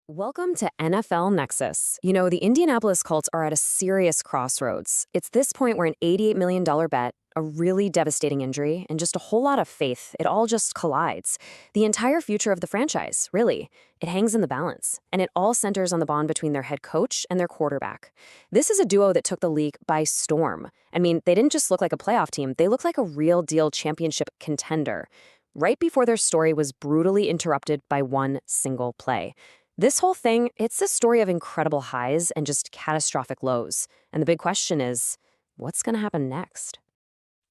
Welcome to NFL Nexus. You know, the Indianapolis Colts are at a serious crossroads. It's this point where an $88 million bet, a really devastating injury, and just a whole lot of faith, it all just collides. The entire future of the franchise, really. It hangs in the balance, and it all centers on the bond between their head coach and their quarterback. This is a duo that took the league by storm. I mean, they didn't just look like a playoff team, they looked like a real-deal championship contender. Right before their story was brutally interrupted by one single play. This whole thing, it's a story of incredible highs and just catastrophic lows. And the big question is, what's going to happen next?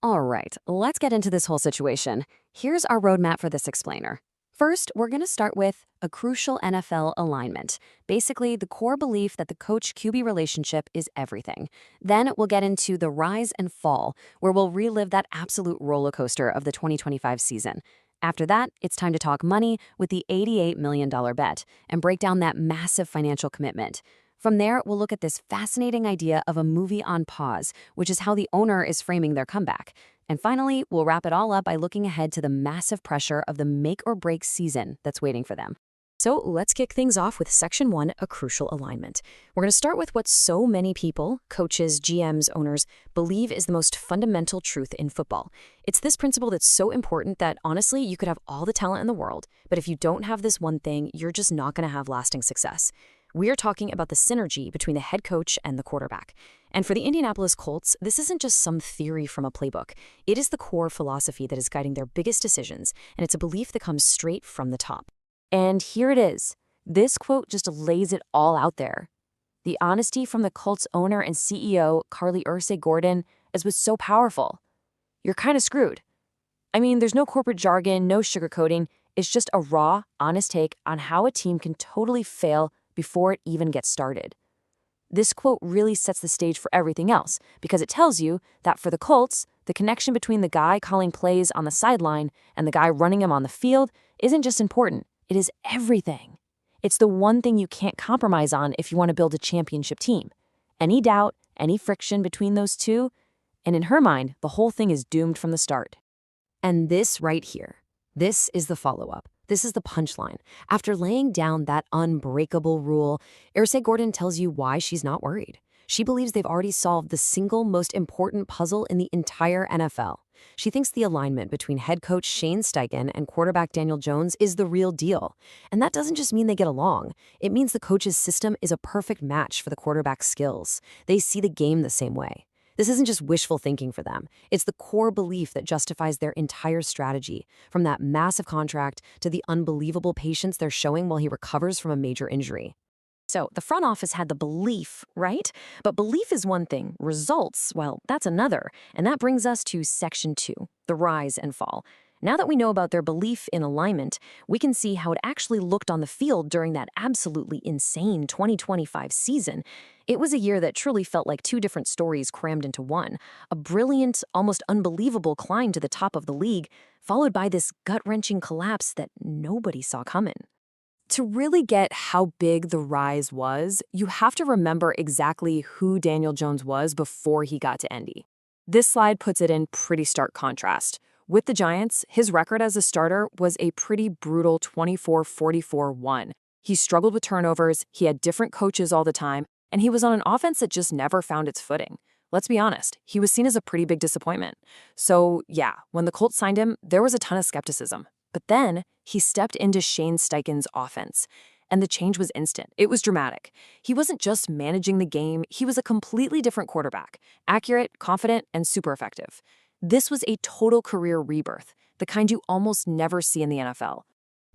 All right, let's get into this whole situation. Here's our roadmap for this explainer. First, we're going to start with a crucial NFL alignment. Basically, the core belief that the coach-QB relationship is everything. Then we'll get into the rise and fall, where we'll relive that absolute roller coaster of the 2025 season. After that, it's time to talk money with the $88 million bet and break down that massive financial commitment. From there, we'll look at this fascinating idea of a movie on pause, which is how the owner is framing their comeback. And finally, we'll wrap it all up by looking ahead to the massive pressure of the make-or-break season that's waiting for them. So let's kick things off with Section 1, a crucial alignment. We're going to start with what so many people, coaches, GMs, owners, believe is the most fundamental truth in football. It's this principle that's so important that, honestly, you could have all the talent in the world, but if you don't have this one thing, you're just not going to have lasting success. We are talking about the synergy between the head coach and the quarterback. And for the Indianapolis Colts, this isn't just some theory from a playbook. It is the core philosophy that is guiding their biggest decisions, and it's a belief that comes straight from the top. And here it is. This quote just lays it all out there. The honesty from the Colts owner and CEO, Carlie Irsay-Gordon, was so powerful. You're kind of screwed. I mean, there's no corporate jargon, no sugarcoating. It's just a raw, honest take on how a team can totally fail before it even gets started. This quote really sets the stage for everything else because it tells you that for the Colts, the connection between the guy calling plays on the sideline and the guy running them on the field isn't just important. It is everything. It's the one thing you can't compromise on if you want to build a championship team. Any doubt, any friction between those two, and in her mind, the whole thing is doomed from the start. And this right here, this is the follow-up. This is the punchline. After laying down that unbreakable rule, Irsay-Gordon tells you why she's not worried. She believes they've already solved the single most important puzzle in the entire NFL. She thinks the alignment between head coach Shane Steichen and quarterback Daniel Jones is the real deal. And that doesn't just mean they get along. It means the coach's system is a perfect match for the quarterback's skills. They see the game the same way. This isn't just wishful thinking for them. It's the core belief that justifies their entire strategy, from that massive contract to the unbelievable patience they're showing while he recovers from a major injury. So the front office had the belief, right? But belief is one thing. Results, well, that's another. And that brings us to Section 2, the rise and fall. Now that we know about their belief in alignment, we can see how it actually looked on the field during that absolutely insane 2025 season. It was a year that truly felt like two different stories crammed into one. A brilliant, almost unbelievable climb to the top of the league, followed by this gut-wrenching collapse that nobody saw coming. To really get how big the rise was, you have to remember exactly who Daniel Jones was before he got to Indy. This slide puts it in pretty stark contrast. With the Giants, his record as a starter was a pretty brutal 24-44-1. He struggled with turnovers, he had different coaches all the time, and he was on an offense that just never found its footing. Let's be honest, he was seen as a pretty big disappointment. So yeah, when the Colts signed him, there was a ton of skepticism. But then he stepped into Shane Steichen's offense, and the change was instant. It was dramatic. He wasn't just managing the game, he was a completely different quarterback, accurate, confident, and super effective. This was a total career rebirth, the kind you almost never see in the NFL.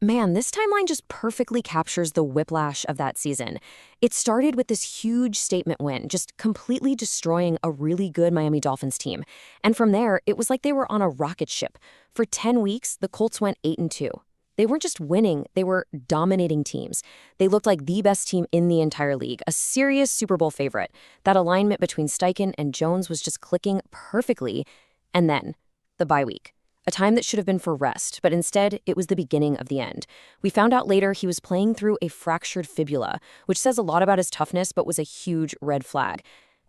Man, this timeline just perfectly captures the whiplash of that season. It started with this huge statement win, just completely destroying a really good Miami Dolphins team. And from there, it was like they were on a rocket ship. For 10 weeks, the Colts went 8-2. They weren't just winning, they were dominating teams. They looked like the best team in the entire league, a serious Super Bowl favorite. That alignment between Steichen and Jones was just clicking perfectly. And then, the bye week. A time that should have been for rest, but instead, it was the beginning of the end. We found out later he was playing through a fractured fibula, which says a lot about his toughness, but was a huge red flag.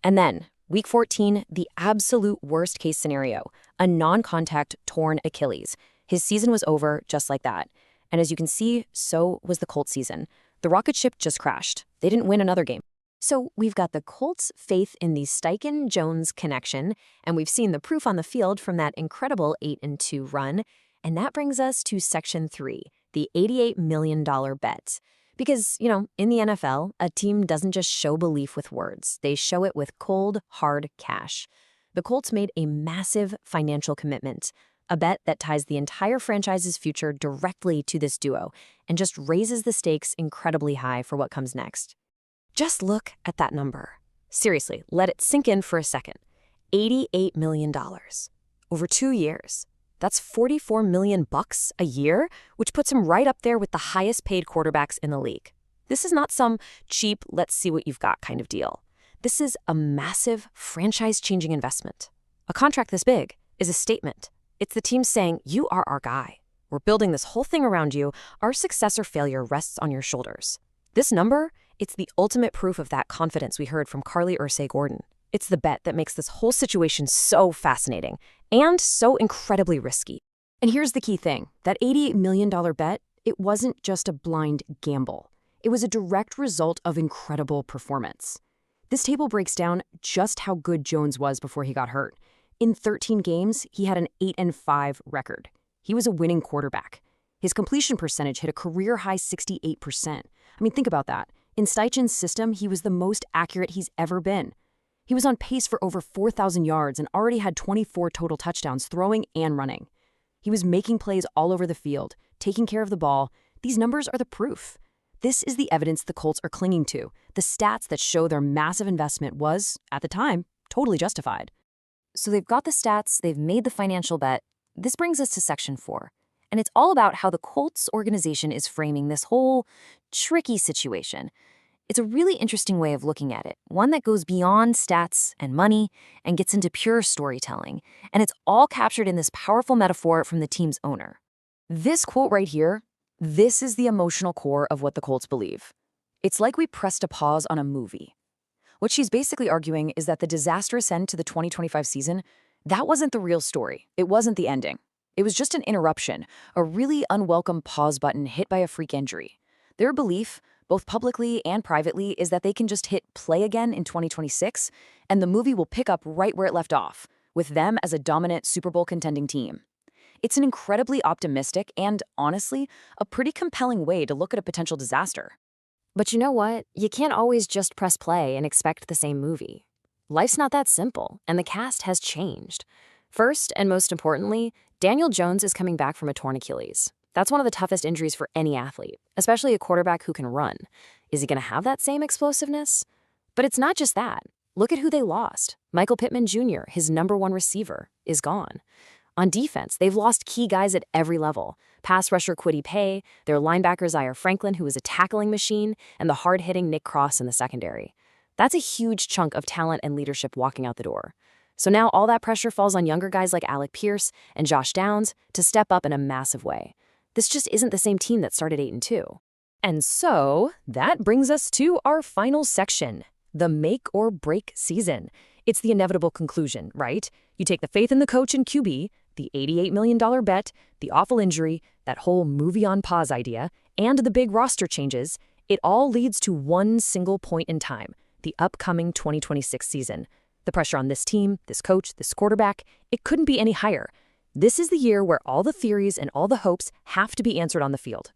And then, week 14, the absolute worst-case scenario, a non-contact torn Achilles. His season was over just like that. And as you can see, so was the Colts season. The rocket ship just crashed. They didn't win another game. So we've got the Colts' faith in the Steichen-Jones connection, and we've seen the proof on the field from that incredible 8-2 run. And that brings us to Section 3, the $88 million bet. Because, in the NFL, a team doesn't just show belief with words. They show it with cold, hard cash. The Colts made a massive financial commitment, a bet that ties the entire franchise's future directly to this duo and just raises the stakes incredibly high for what comes next. Just look at that number. Seriously, let it sink in for a second. $88 million. Over 2 years. That's $44 million a year, which puts him right up there with the highest paid quarterbacks in the league. This is not some cheap, let's see what you've got kind of deal. This is a massive, franchise-changing investment. A contract this big is a statement. It's the team saying, you are our guy. We're building this whole thing around you. Our success or failure rests on your shoulders. This number, it's the ultimate proof of that confidence we heard from Carlie Irsay-Gordon. It's the bet that makes this whole situation so fascinating and so incredibly risky. And here's the key thing. That $88 million bet, it wasn't just a blind gamble. It was a direct result of incredible performance. This table breaks down just how good Jones was before he got hurt. In 13 games, he had an 8-5 record. He was a winning quarterback. His completion percentage hit a career-high 68%. Think about that. In Steichen's system, he was the most accurate he's ever been. He was on pace for over 4,000 yards and already had 24 total touchdowns throwing and running. He was making plays all over the field, taking care of the ball. These numbers are the proof. This is the evidence the Colts are clinging to, the stats that show their massive investment was, at the time, totally justified. So they've got the stats, they've made the financial bet. This brings us to Section 4. And it's all about how the Colts organization is framing this whole tricky situation. It's a really interesting way of looking at it, one that goes beyond stats and money and gets into pure storytelling. And it's all captured in this powerful metaphor from the team's owner. This quote right here, this is the emotional core of what the Colts believe. It's like we pressed a pause on a movie. What she's basically arguing is that the disastrous end to the 2025 season, that wasn't the real story. It wasn't the ending. It was just an interruption, a really unwelcome pause button hit by a freak injury. Their belief, both publicly and privately, is that they can just hit play again in 2026, and the movie will pick up right where it left off, with them as a dominant Super Bowl contending team. It's an incredibly optimistic and, honestly, a pretty compelling way to look at a potential disaster. But you know what? You can't always just press play and expect the same movie. Life's not that simple, and the cast has changed. First, and most importantly, Daniel Jones is coming back from a torn Achilles. That's one of the toughest injuries for any athlete, especially a quarterback who can run. Is he going to have that same explosiveness? But it's not just that. Look at who they lost. Michael Pittman Jr., his #1 receiver, is gone. On defense, they've lost key guys at every level. Pass rusher Kwity Paye, their linebacker Zaire Franklin, who is a tackling machine, and the hard-hitting Nick Cross in the secondary. That's a huge chunk of talent and leadership walking out the door. So now all that pressure falls on younger guys like Alec Pierce and Josh Downs to step up in a massive way. This just isn't the same team that started 8-2. And so that brings us to our final section, the make or break season. It's the inevitable conclusion, right? You take the faith in the coach and QB, the $88 million bet, the awful injury, that whole movie on pause idea, and the big roster changes. It all leads to one single point in time, the upcoming 2026 season. The pressure on this team, this coach, this quarterback, it couldn't be any higher. This is the year where all the theories and all the hopes have to be answered on the field.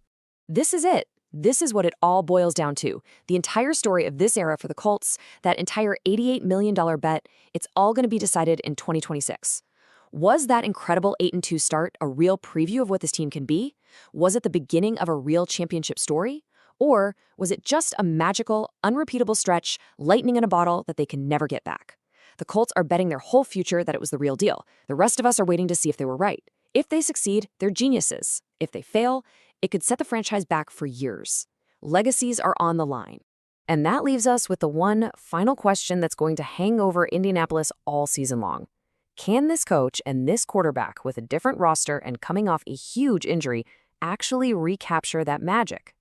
This is it. This is what it all boils down to. The entire story of this era for the Colts, that entire $88 million bet, it's all going to be decided in 2026. Was that incredible 8-2 start a real preview of what this team can be? Was it the beginning of a real championship story? Or was it just a magical, unrepeatable stretch, lightning in a bottle that they can never get back? The Colts are betting their whole future that it was the real deal. The rest of us are waiting to see if they were right. If they succeed, they're geniuses. If they fail, it could set the franchise back for years. Legacies are on the line. And that leaves us with the one final question that's going to hang over Indianapolis all season long. Can this coach and this quarterback with a different roster and coming off a huge injury actually recapture that magic?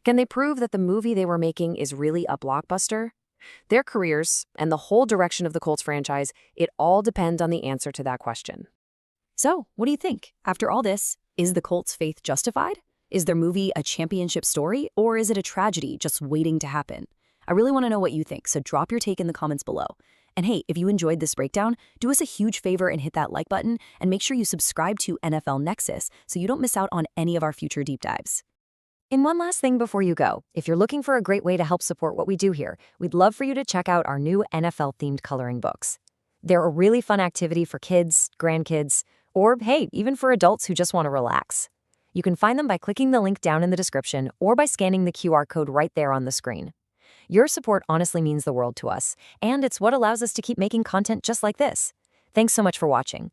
Can they prove that the movie they were making is really a blockbuster? Their careers and the whole direction of the Colts franchise, it all depends on the answer to that question. So, what do you think? After all this, is the Colts' faith justified? Is their movie a championship story, or is it a tragedy just waiting to happen? I really want to know what you think, so drop your take in the comments below. And hey, if you enjoyed this breakdown, do us a huge favor and hit that like button, and make sure you subscribe to NFL Nexus so you don't miss out on any of our future deep dives. And one last thing before you go, if you're looking for a great way to help support what we do here, we'd love for you to check out our new NFL-themed coloring books. They're a really fun activity for kids, grandkids, or hey, even for adults who just want to relax. You can find them by clicking the link down in the description or by scanning the QR code right there on the screen. Your support honestly means the world to us, and it's what allows us to keep making content just like this. Thanks so much for watching.